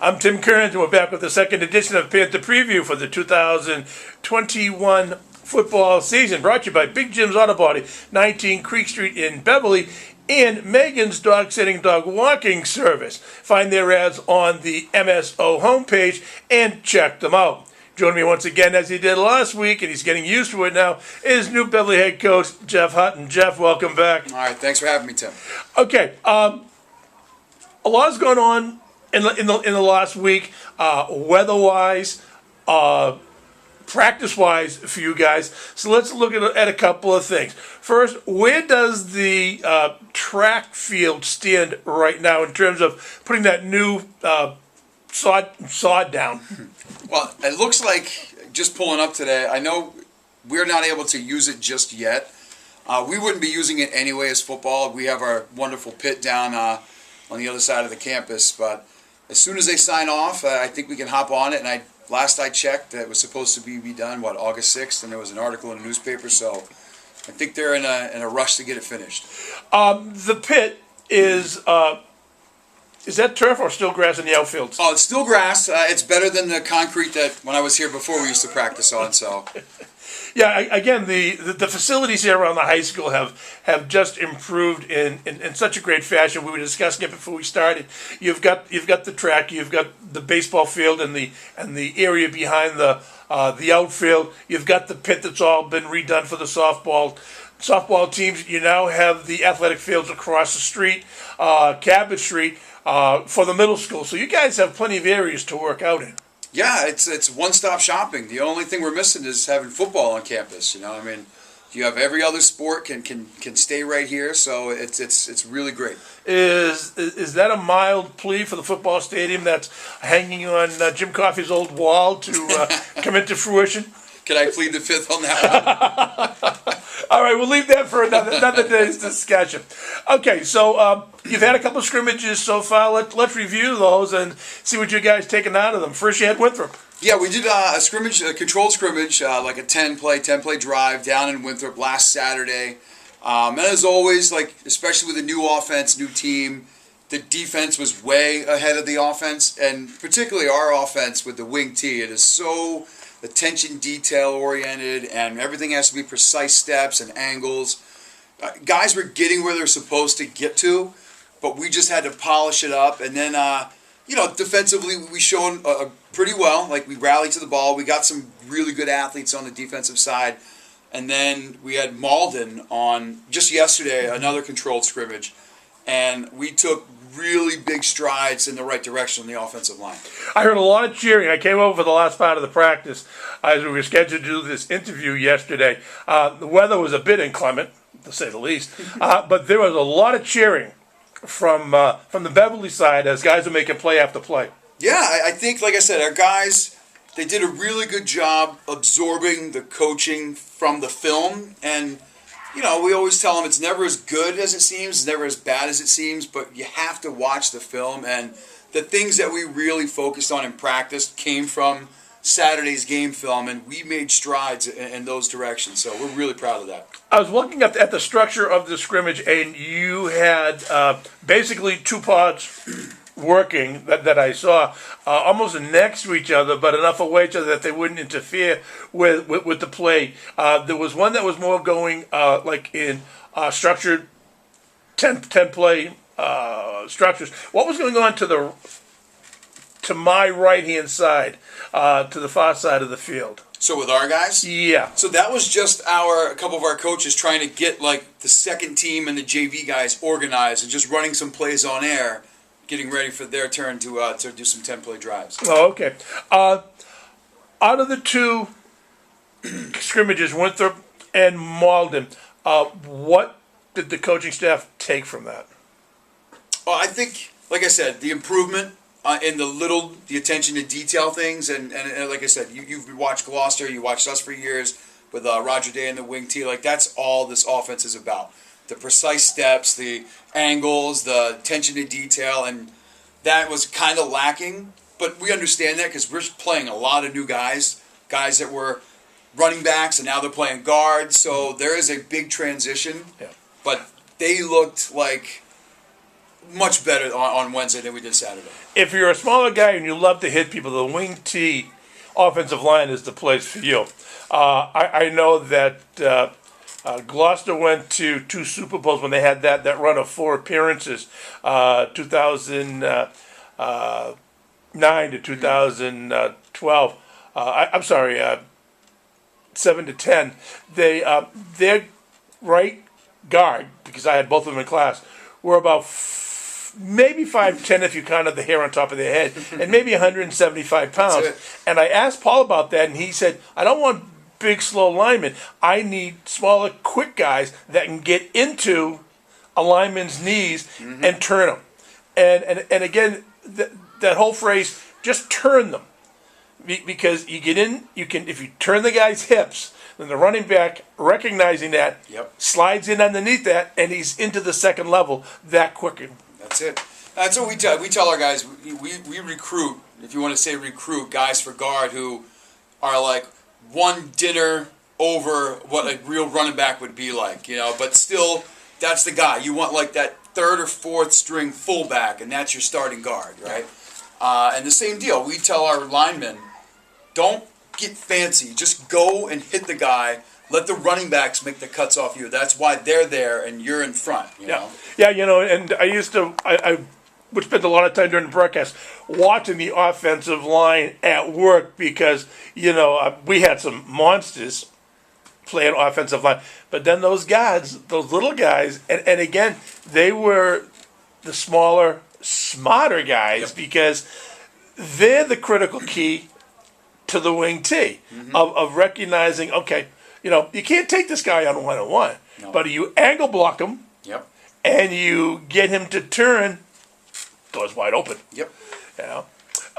I'm Tim Kearns, and we're back with the second edition of Panther Preview for the 2021 football season, brought to you by Big Jim's Auto Body, 19 Creek Street in Beverly, and Megan's Dog Sitting Dog Walking Service. Find their ads on the MSO homepage and check them out. Joining me once again, as he did last week, and he's getting used to it now, is new Beverly head coach Jeff Hutton. Jeff, welcome back. All right, thanks for having me, Tim. Okay, a lot has gone on in the last week, weather-wise, practice-wise for you guys. So let's look at a couple of things. First, where does the track field stand right now in terms of putting that new sod down? Well, it looks like, just pulling up today, I know we're not able to use it just yet. We wouldn't be using it anyway as football. We have our wonderful pit down on the other side of the campus, but as soon as they sign off, I think we can hop on it. And last I checked, it was supposed to be done, August 6th, and there was an article in the newspaper, so I think they're in a rush to get it finished. The pit is that turf or still grass in the outfield? Oh, it's still grass. It's better than the concrete that when I was here before we used to practice on, so... Yeah, again, the facilities here around the high school have just improved in such a great fashion. We were discussing it before we started. You've got the track, you've got the baseball field and the area behind the outfield. You've got the pit that's all been redone for the softball teams. You now have the athletic fields across the street, Cabot Street, for the middle school. So you guys have plenty of areas to work out in. Yeah, it's one-stop shopping. The only thing we're missing is having football on campus. You know, I mean, you have every other sport can stay right here, so it's really great. Is that a mild plea for the football stadium that's hanging on Jim Coffey's old wall to come into fruition? Can I plead the fifth on that one? All right, we'll leave that for another day's discussion. Okay, so you've had a couple of scrimmages so far. Let's review those and see what you guys taken out of them. First, you had Winthrop. Yeah, we did a scrimmage, a controlled scrimmage, like a 10-play drive down in Winthrop last Saturday. And as always, like especially with a new offense, new team, the defense was way ahead of the offense, and particularly our offense with the wing tee. It is so attention detail oriented, and everything has to be precise steps and angles. Guys were getting where they're supposed to get to, but we just had to polish it up. And then, defensively we showed pretty well. Like we rallied to the ball. We got some really good athletes on the defensive side. And then we had Malden on just yesterday, another controlled scrimmage, and we took really big strides in the right direction on the offensive line. I heard a lot of cheering. I came over for the last part of the practice as we were scheduled to do this interview yesterday. The weather was a bit inclement, to say the least, but there was a lot of cheering from the Beverly side as guys were making play after play. Yeah, I think, like I said, our guys, they did a really good job absorbing the coaching from the film. And you know, we always tell them it's never as good as it seems, it's never as bad as it seems, but you have to watch the film. And the things that we really focused on in practice came from Saturday's game film, and we made strides in those directions. So we're really proud of that. I was looking at the structure of the scrimmage, and you had basically two pods working that I saw almost next to each other, but enough away each other that they wouldn't interfere with the play. There was one that was more going like in structured 10 play structures. What was going on to my right hand side, to the far side of the field? So with our guys? Yeah. So that was just a couple of our coaches trying to get like the second team and the JV guys organized and just running some plays on air, getting ready for their turn to do some 10-play drives. Oh, okay. Out of the two scrimmages, Winthrop and Malden, what did the coaching staff take from that? Well, I think, like I said, the improvement in the attention to detail things, and like I said, you've watched Gloucester, you watched us for years with Roger Day and the wing tee. Like that's all this offense is about. The precise steps, the angles, the attention to detail, and that was kind of lacking. But we understand that because we're playing a lot of new guys that were running backs, and now they're playing guards. So there is a big transition. Yeah. But they looked like much better on Wednesday than we did Saturday. If you're a smaller guy and you love to hit people, the wing T offensive line is the place for you. I know that Gloucester went to 2 Super Bowls when they had that run of 4 appearances, 2009 to 2012. I'm sorry, 7 to 10. Their right guard, because I had both of them in class, were about maybe 5'10" if you counted the hair on top of their head, and maybe 175 pounds. And I asked Paul about that, and he said, I don't want big, slow linemen. I need smaller, quick guys that can get into a lineman's knees and turn them. And again, that whole phrase, just turn them. Because you get in, if you turn the guy's hips, then the running back, recognizing that, slides in underneath that, and he's into the second level that quicker. That's it. That's what we tell. We tell our guys. We recruit, if you want to say recruit, guys for guard who are like one dinner over what a real running back would be like, But still, that's the guy. You want like that third or fourth string fullback, and that's your starting guard, right? And the same deal. We tell our linemen, don't get fancy. Just go and hit the guy. Let the running backs make the cuts off you. That's why they're there and you're in front. You know? Yeah. And I would spend a lot of time during the broadcast watching the offensive line at work because, we had some monsters playing offensive line. But then those guys, those little guys, and again, they were the smaller, smarter guys because they're the critical key to the wing T of recognizing, okay, you can't take this guy on one-on-one, but you angle block him, and you get him to turn, doors wide open.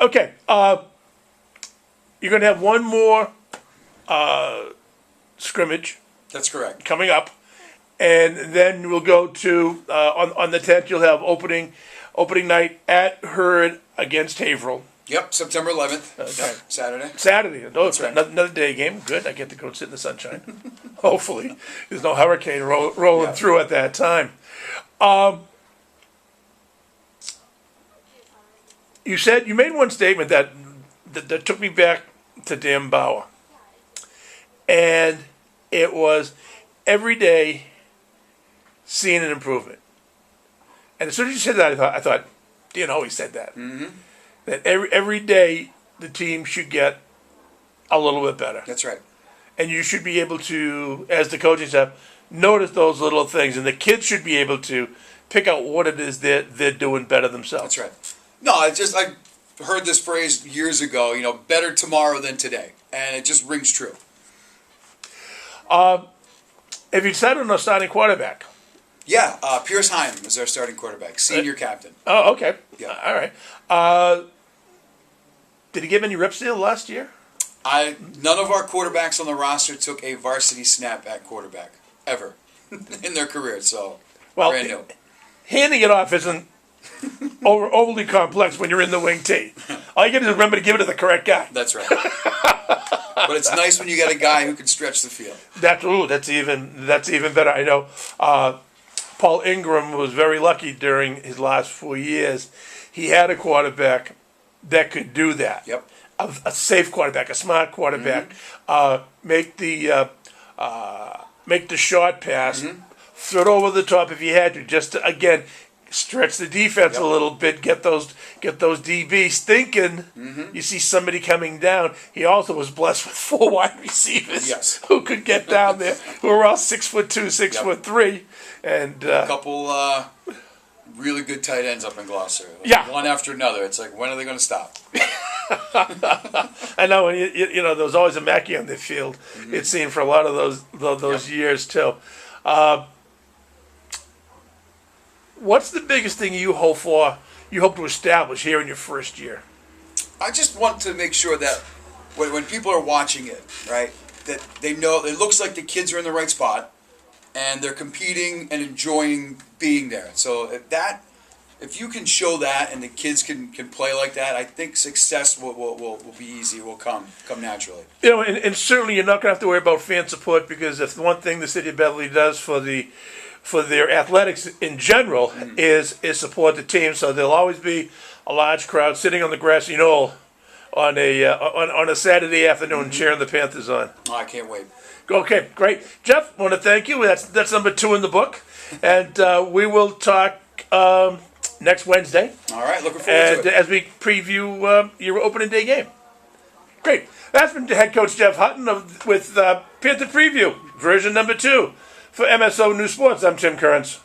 Okay, you're going to have one more scrimmage. That's correct. Coming up, and then we'll go to on the 10th. You'll have opening night at Hurd against Haverhill. Yep, September 11th. Okay. Saturday. That's right. Another day game. Good. I get to go sit in the sunshine. Hopefully, there's no hurricane rolling through at that time. You made one statement that took me back to Dan Bauer, and it was every day seeing an improvement. And as soon as you said that, I thought, Dan always said that. That every day the team should get a little bit better. That's right. And you should be able to, as the coaching staff, notice those little things. And the kids should be able to pick out what it is they're doing better themselves. That's right. No, I heard this phrase years ago, better tomorrow than today. And it just rings true. Have you decided on a starting quarterback? Yeah, Pierce Heim is our starting quarterback, senior captain. Oh, okay. Yeah. All right. Did he give any reps there last year? None of our quarterbacks on the roster took a varsity snap at quarterback, ever, in their career, so brand new. Handing it off isn't overly complex when you're in the wing T. All you got to do is remember to give it to the correct guy. That's right. But it's nice when you got a guy who can stretch the field. That's even better. I know Paul Ingram was very lucky during his last 4 years. He had a quarterback that could do that. Yep. A safe quarterback, a smart quarterback. Make the short pass, throw it over the top if you had to, just to, again, stretch the defense a little bit, get those DBs thinking. You see somebody coming down. He also was blessed with 4 wide receivers who could get down there, who were all 6'2", 6'3", and a couple really good tight ends up in Gloucester. One after another. It's like, when are they going to stop? I know, and there was always a Mackey on the field. It seemed for a lot of those years too. What's the biggest thing you hope to establish here in your first year? I just want to make sure that when people are watching it, right, that they know it looks like the kids are in the right spot and they're competing and enjoying being there. So if you can show that and the kids can play like that, I think success will be easy, will come naturally. And certainly you're not going to have to worry about fan support, because if one thing the city of Beverly does for the for their athletics in general is support the team. So there'll always be a large crowd sitting on the grassy knoll on a Saturday afternoon cheering the Panthers on. Oh, I can't wait. Okay, great. Jeff, I want to thank you. That's number 2 in the book. And we will talk next Wednesday. All right, looking forward to it. As we preview your opening day game. Great. That's been head coach Jeff Hutton with Panther Preview, version number 2. For MSO News Sports, I'm Tim Kearns.